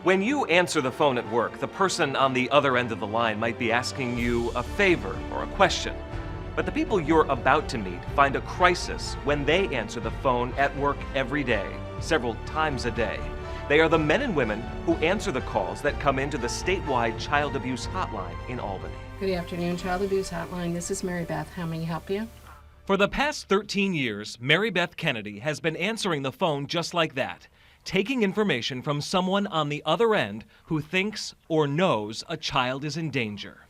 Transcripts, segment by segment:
When you answer the phone at work, the person on the other end of the line might be asking you a favor or a question. But the people you're about to meet find a crisis when they answer the phone at work every day, several times a day. They are the men and women who answer the calls that come into the statewide child abuse hotline in Albany. Good afternoon, Child Abuse Hotline. This is Mary Beth. How may I help you? For the past 13 years, Mary Beth Kennedy has been answering the phone just like that, taking information from someone on the other end who thinks or knows a child is in danger.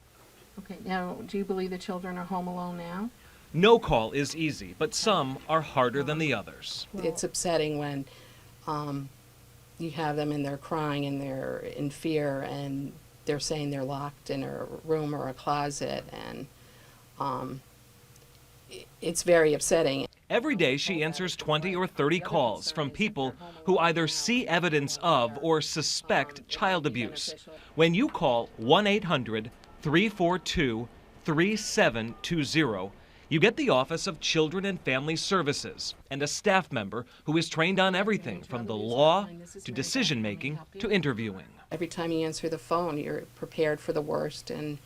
Okay, now, do you believe the children are home alone now? No call is easy, but some are harder than the others. It's upsetting when you have them and they're crying and they're in fear and they're saying they're locked in a room or a closet, and it's very upsetting. Every day she answers 20 or 30 calls from people who either see evidence of or suspect child abuse. When you call 1-800-342-3720, you get the Office of Children and Family Services and a staff member who is trained on everything from the law to decision-making to interviewing. Every time you answer the phone, you're prepared for the worst, and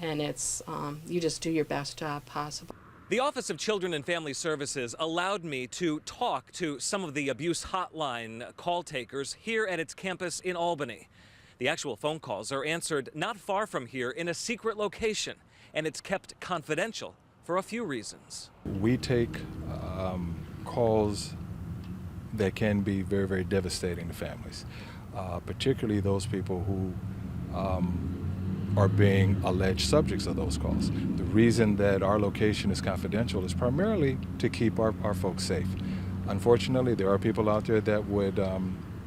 it's you just do your best job possible. The Office of Children and Family Services allowed me to talk to some of the abuse hotline call takers here at its campus in Albany. The actual phone calls are answered not far from here in a secret location, and it's kept confidential for a few reasons. We take calls that can be very, very devastating to families, particularly those people who are being alleged subjects of those calls. The reason that our location is confidential is primarily to keep our folks safe. Unfortunately, there are people out there that would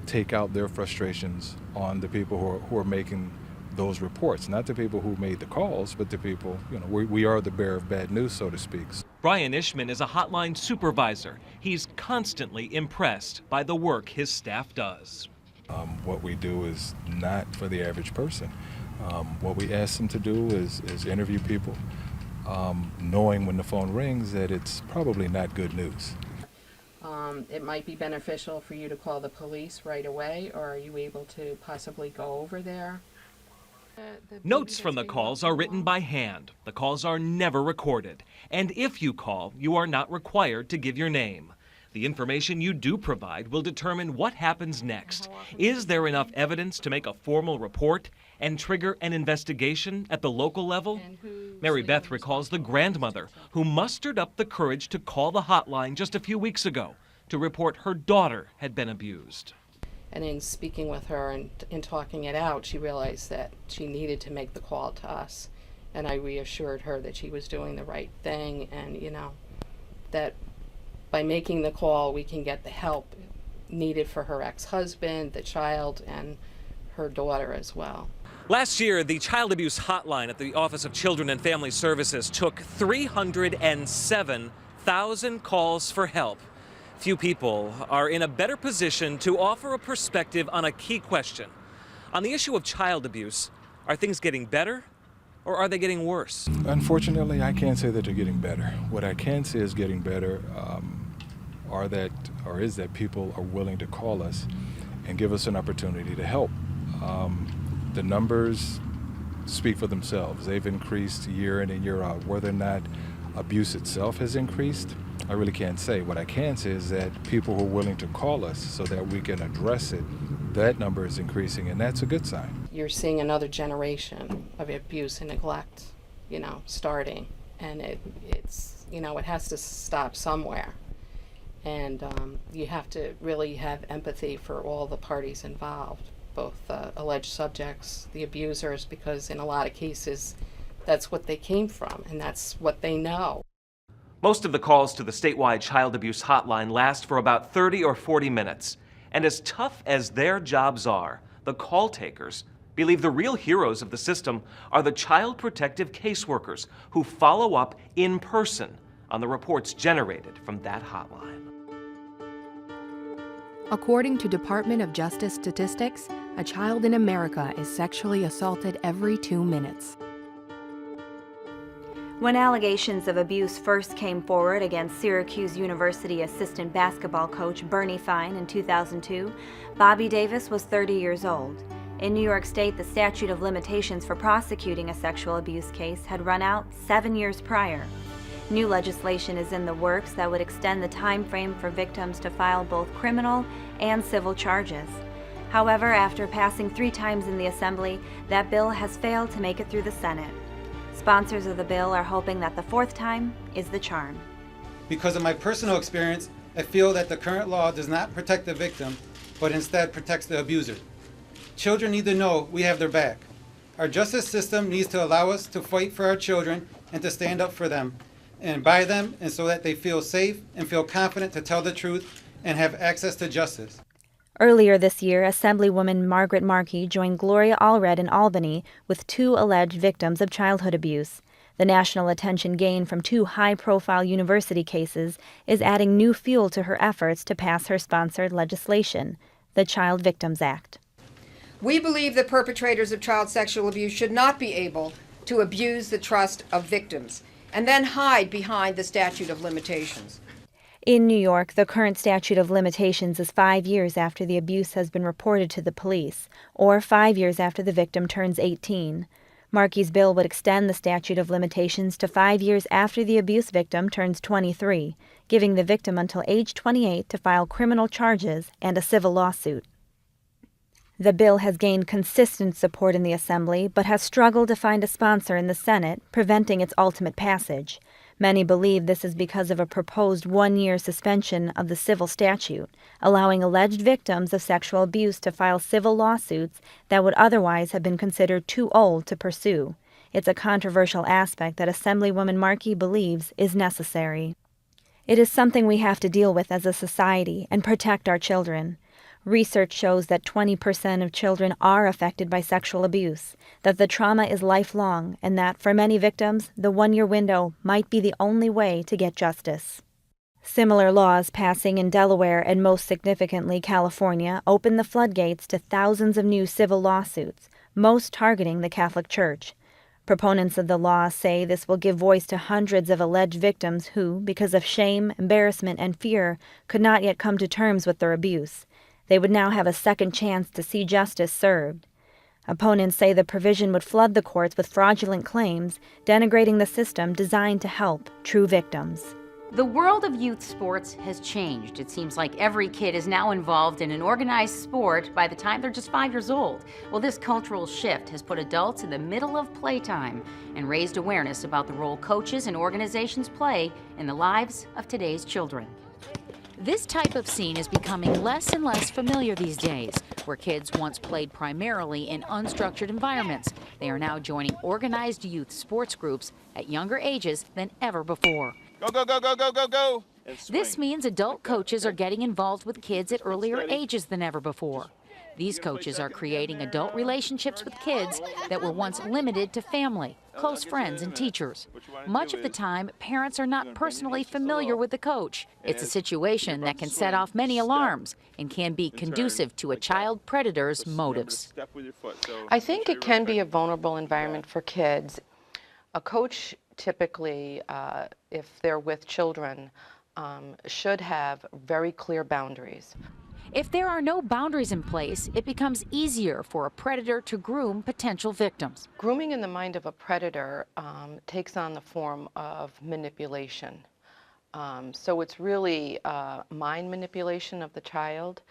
take out their frustrations on the people who are making those reports, not the people who made the calls, but the people, we are the bearer of bad news, so to speak. Brian Ishman is a hotline supervisor. He's constantly impressed by the work his staff does. What we do is not for the average person. What we ask them to do is interview people, knowing when the phone rings that it's probably not good news. It might be beneficial for you to call the police right away, or are you able to possibly go over there? Notes from the calls are written by hand. The calls are never recorded. And if you call, you are not required to give your name. The information you do provide will determine what happens next. Is there enough evidence to make a formal report and trigger an investigation at the local level? Mary Beth recalls the grandmother who mustered up the courage to call the hotline just a few weeks ago to report her daughter had been abused. And in speaking with her and in talking it out, she realized that she needed to make the call to us. And I reassured her that she was doing the right thing, and that by making the call we can get the help needed for her ex-husband, the child, and her daughter as well. Last year, the child abuse hotline at the Office of Children and Family Services took 307,000 calls for help. Few people are in a better position to offer a perspective on a key question. On the issue of child abuse, are things getting better or are they getting worse? Unfortunately, I can't say that they're getting better. What I can say is getting better is that people are willing to call us and give us an opportunity to help. The numbers speak for themselves. They've increased year in and year out. Whether or not abuse itself has increased, I really can't say. What I can say is that people who are willing to call us so that we can address it, that number is increasing, and that's a good sign. You're seeing another generation of abuse and neglect, starting, and it's it has to stop somewhere. And you have to really have empathy for all the parties involved, both alleged subjects, the abusers, because in a lot of cases, that's what they came from, and that's what they know. Most of the calls to the statewide child abuse hotline last for about 30 or 40 minutes. And as tough as their jobs are, the call takers believe the real heroes of the system are the child protective caseworkers who follow up in person on the reports generated from that hotline. According to Department of Justice statistics, a child in America is sexually assaulted every 2 minutes. When allegations of abuse first came forward against Syracuse University assistant basketball coach Bernie Fine in 2002, Bobby Davis was 30 years old. In New York State, the statute of limitations for prosecuting a sexual abuse case had run out 7 years prior. New legislation is in the works that would extend the time frame for victims to file both criminal and civil charges. However, after passing 3 times in the Assembly, that bill has failed to make it through the Senate. Sponsors of the bill are hoping that the 4th time is the charm. Because of my personal experience, I feel that the current law does not protect the victim, but instead protects the abuser. Children need to know we have their back. Our justice system needs to allow us to fight for our children and to stand up for them and by them, and so that they feel safe and feel confident to tell the truth and have access to justice. Earlier this year, Assemblywoman Margaret Markey joined Gloria Allred in Albany with 2 alleged victims of childhood abuse. The national attention gained from 2 high-profile university cases is adding new fuel to her efforts to pass her sponsored legislation, the Child Victims Act. We believe that perpetrators of child sexual abuse should not be able to abuse the trust of victims and then hide behind the statute of limitations. In New York, the current statute of limitations is 5 years after the abuse has been reported to the police, or 5 years after the victim turns 18. Markey's bill would extend the statute of limitations to 5 years after the abuse victim turns 23, giving the victim until age 28 to file criminal charges and a civil lawsuit. The bill has gained consistent support in the Assembly, but has struggled to find a sponsor in the Senate, preventing its ultimate passage. Many believe this is because of a proposed 1-year suspension of the civil statute, allowing alleged victims of sexual abuse to file civil lawsuits that would otherwise have been considered too old to pursue. It's a controversial aspect that Assemblywoman Markey believes is necessary. It is something we have to deal with as a society and protect our children. Research shows that 20% of children are affected by sexual abuse, that the trauma is lifelong, and that, for many victims, the 1-year window might be the only way to get justice. Similar laws passing in Delaware and most significantly California open the floodgates to thousands of new civil lawsuits, most targeting the Catholic Church. Proponents of the law say this will give voice to hundreds of alleged victims who, because of shame, embarrassment, and fear, could not yet come to terms with their abuse. They would now have a second chance to see justice served. Opponents say the provision would flood the courts with fraudulent claims, denigrating the system designed to help true victims. The world of youth sports has changed. It seems like every kid is now involved in an organized sport by the time they're just 5 years old. Well, this cultural shift has put adults in the middle of playtime and raised awareness about the role coaches and organizations play in the lives of today's children. This type of scene is becoming less and less familiar these days. Where kids once played primarily in unstructured environments, they are now joining organized youth sports groups at younger ages than ever before. Go, go, go, go, go, go, go! This means adult coaches are getting involved with kids at earlier ages than ever before. These coaches are creating adult relationships with kids that were once limited to family, close friends, and teachers. Much of the time, parents are not personally familiar with the coach. It's a situation that can set off many alarms and can be conducive to a child predator's motives. I think it can be a vulnerable environment for kids. A coach typically, if they're with children, should have very clear boundaries. If there are no boundaries in place, it becomes easier for a predator to groom potential victims. Grooming in the mind of a predator takes on the form of manipulation. So it's really mind manipulation of the child,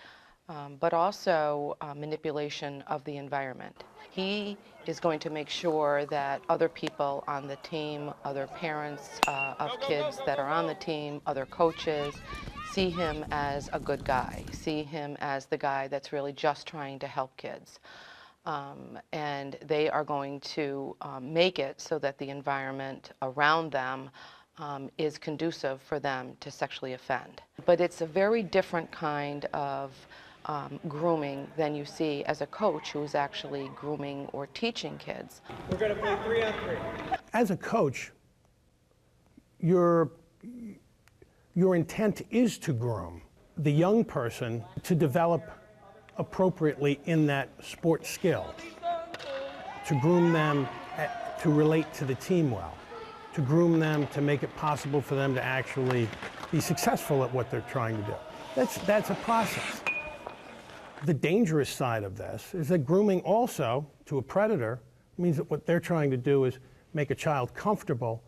but also manipulation of the environment. He is going to make sure that other people on the team, other parents of kids that are on the team, other coaches, see him as a good guy, see him as the guy that's really just trying to help kids. And they are going to make it so that the environment around them is conducive for them to sexually offend. But it's a very different kind of grooming than you see as a coach who's actually grooming or teaching kids. We're going to play 3-on-3. As a coach, your intent is to groom the young person to develop appropriately in that sport skill, to groom them to relate to the team well, to groom them to make it possible for them to actually be successful at what they're trying to do. That's a process. The dangerous side of this is that grooming also, to a predator, means that what they're trying to do is make a child comfortable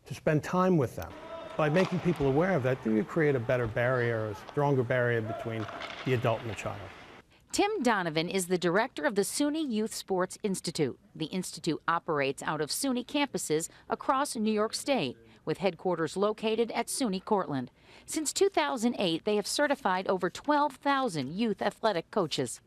to spend time with them. By making people aware of that, you create a better barrier, a stronger barrier between the adult and the child. Tim Donovan is the director of the SUNY Youth Sports Institute. The institute operates out of SUNY campuses across New York State, with headquarters located at SUNY Cortland. Since 2008, they have certified over 12,000 youth athletic coaches.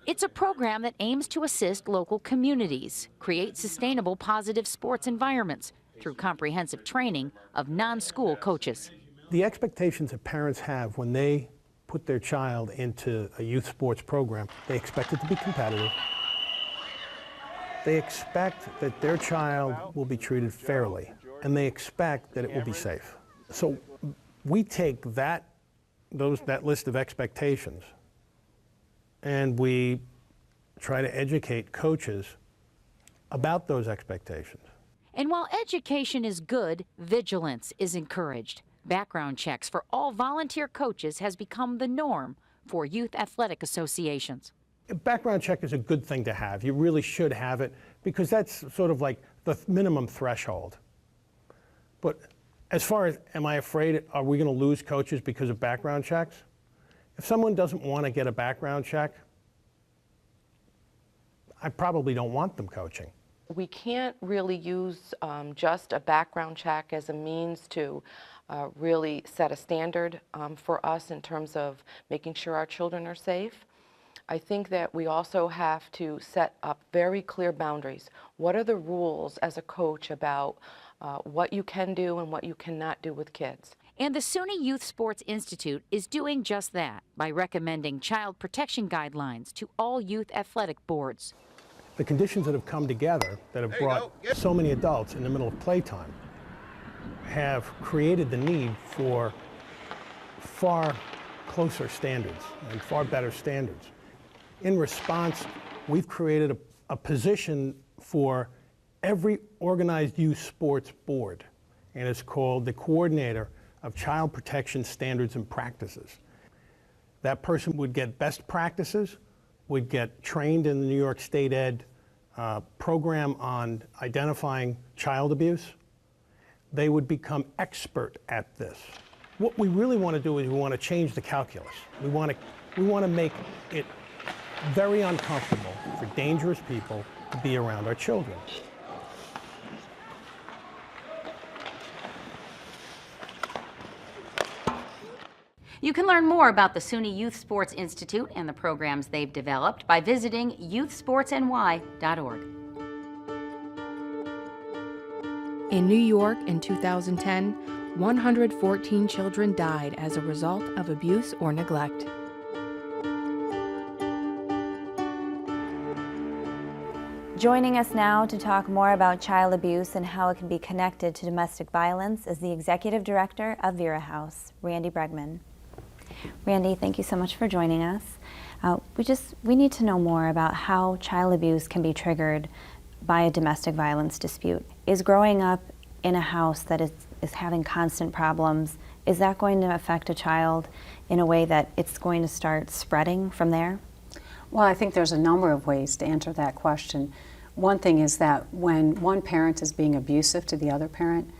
It's a program that aims to assist local communities, create sustainable positive sports environments through comprehensive training of non-school coaches. The expectations that parents have when they put their child into a youth sports program, they expect it to be competitive. They expect that their child will be treated fairly, and they expect that it will be safe. So we take that list of expectations and we try to educate coaches about those expectations. And while education is good, vigilance is encouraged. Background checks for all volunteer coaches has become the norm for youth athletic associations. A background check is a good thing to have. You really should have it because that's sort of like the minimum threshold. But as far as, am I afraid, are we going to lose coaches because of background checks? If someone doesn't want to get a background check, I probably don't want them coaching. We can't really use just a background check as a means to really set a standard for us in terms of making sure our children are safe. I think that we also have to set up very clear boundaries. What are the rules as a coach about what you can do and what you cannot do with kids? And the SUNY Youth Sports Institute is doing just that by recommending child protection guidelines to all youth athletic boards. The conditions that have come together that have brought so many adults in the middle of playtime have created the need for far closer standards and far better standards. In response, we've created a position for every organized youth sports board, and it's called the Coordinator of Child Protection Standards and Practices. That person would get best practices, would get trained in the New York State Ed program on identifying child abuse. They would become expert at this. What we really want to do is we want to change the calculus. We want to make it very uncomfortable for dangerous people to be around our children. You can learn more about the SUNY Youth Sports Institute and the programs they've developed by visiting youthsportsny.org. In New York in 2010, 114 children died as a result of abuse or neglect. Joining us now to talk more about child abuse and how it can be connected to domestic violence is the Executive Director of Vera House, Randy Bregman. Randy, thank you so much for joining us. We need to know more about how child abuse can be triggered by a domestic violence dispute. Is growing up in a house that is having constant problems, is that going to affect a child in a way that it's going to start spreading from there? Well, I think there's a number of ways to answer that question. One thing is that when one parent is being abusive to the other parent,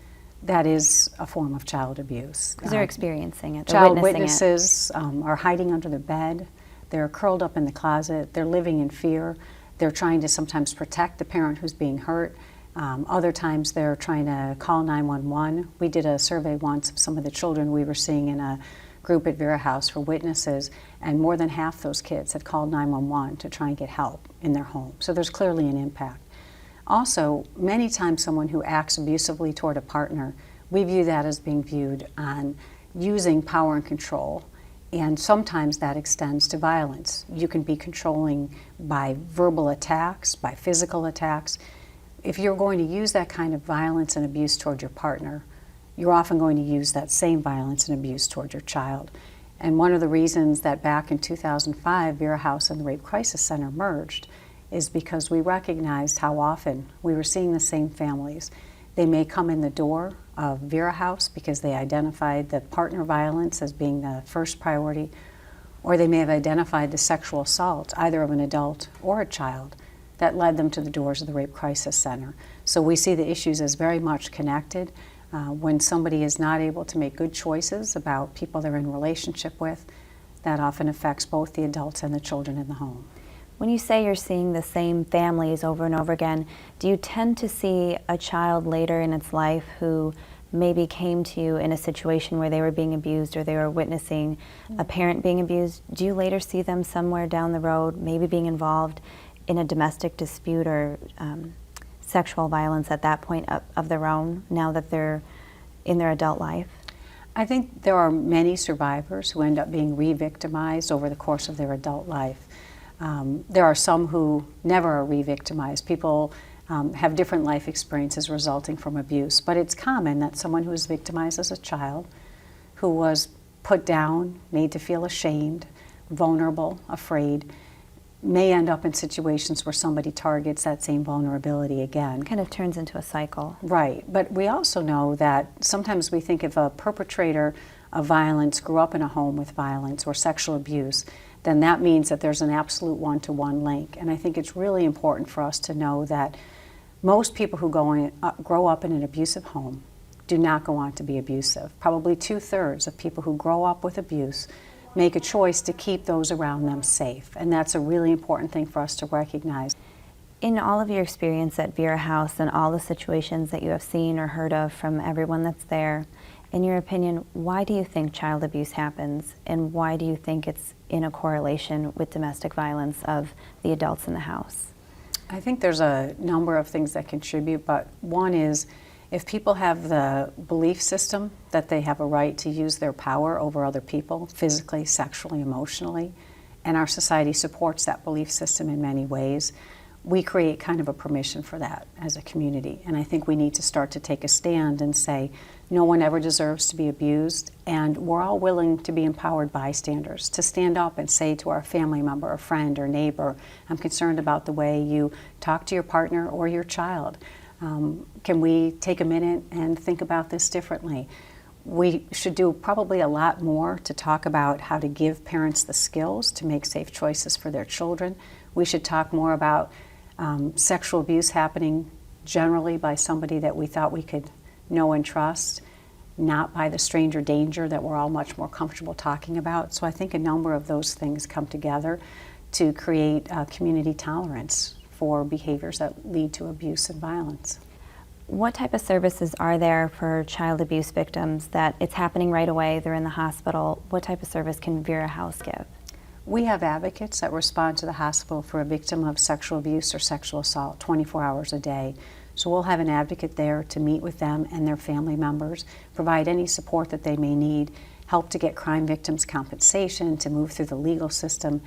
that is a form of child abuse. Because they're experiencing it, Child witnesses are hiding under the bed, they're curled up in the closet, they're living in fear, they're trying to sometimes protect the parent who's being hurt. Other times they're trying to call 911. We did a survey once of some of the children we were seeing in a group at Vera House for witnesses, and more than half those kids had called 911 to try and get help in their home. So there's clearly an impact. Also, many times someone who acts abusively toward a partner, we view that as being viewed on using power and control, and sometimes that extends to violence. You can be controlling by verbal attacks, by physical attacks. If you're going to use that kind of violence and abuse toward your partner, you're often going to use that same violence and abuse toward your child. And one of the reasons that back in 2005, Vera House and the Rape Crisis Center merged is because we recognized how often we were seeing the same families. They may come in the door of Vera House because they identified the partner violence as being the first priority, or they may have identified the sexual assault, either of an adult or a child, that led them to the doors of the Rape Crisis Center. So we see the issues as very much connected. When somebody is not able to make good choices about people they're in relationship with, that often affects both the adults and the children in the home. When you say you're seeing the same families over and over again, do you tend to see a child later in its life who maybe came to you in a situation where they were being abused or they were witnessing a parent being abused? Do you later see them somewhere down the road, maybe being involved in a domestic dispute or sexual violence at that point of their own, now that they're in their adult life? I think there are many survivors who end up being re-victimized over the course of their adult life. There are some who never are re-victimized. People have different life experiences resulting from abuse, but it's common that someone who was victimized as a child, who was put down, made to feel ashamed, vulnerable, afraid, may end up in situations where somebody targets that same vulnerability again. Kind of turns into a cycle. Right, but we also know that sometimes we think if a perpetrator of violence grew up in a home with violence or sexual abuse, then that means that there's an absolute one-to-one link. And I think it's really important for us to know that most people who grow up in an abusive home do not go on to be abusive. Probably 2/3 of people who grow up with abuse make a choice to keep those around them safe. And that's a really important thing for us to recognize. In all of your experience at Vera House and all the situations that you have seen or heard of from everyone that's there, in your opinion, why do you think child abuse happens, and why do you think it's in a correlation with domestic violence of the adults in the house? I think there's a number of things that contribute, but one is if people have the belief system that they have a right to use their power over other people, physically, sexually, emotionally, and our society supports that belief system in many ways, we create kind of a permission for that as a community. And I think we need to start to take a stand and say, no one ever deserves to be abused, and we're all willing to be empowered bystanders, to stand up and say to our family member or friend or neighbor, I'm concerned about the way you talk to your partner or your child. Can we take a minute and think about this differently? We should do probably a lot more to talk about how to give parents the skills to make safe choices for their children. We should talk more about sexual abuse happening generally by somebody that we thought we could know and trust, not by the stranger danger that we're all much more comfortable talking about. So I think a number of those things come together to create community tolerance for behaviors that lead to abuse and violence. What type of services are there for child abuse victims that it's happening right away, they're in the hospital? What type of service can Vera House give? We have advocates that respond to the hospital for a victim of sexual abuse or sexual assault 24 hours a day. So we'll have an advocate there to meet with them and their family members, provide any support that they may need, help to get crime victims compensation, to move through the legal system.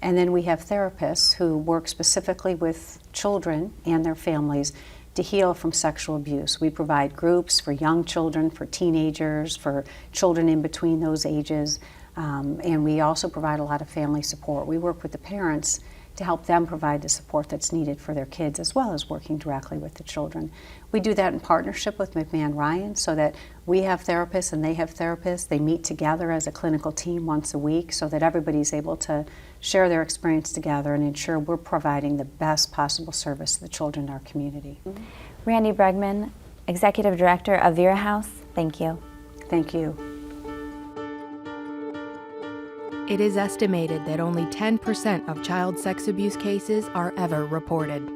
And then we have therapists who work specifically with children and their families to heal from sexual abuse. We provide groups for young children, for teenagers, for children in between those ages, and we also provide a lot of family support. We work with the parents to help them provide the support that's needed for their kids, as well as working directly with the children. We do that in partnership with McMahon Ryan, so that we have therapists and they have therapists. They meet together as a clinical team once a week so that everybody's able to share their experience together and ensure we're providing the best possible service to the children in our community. Randy Bregman, Executive Director of Vera House, thank you. Thank you. It is estimated that only 10% of child sex abuse cases are ever reported.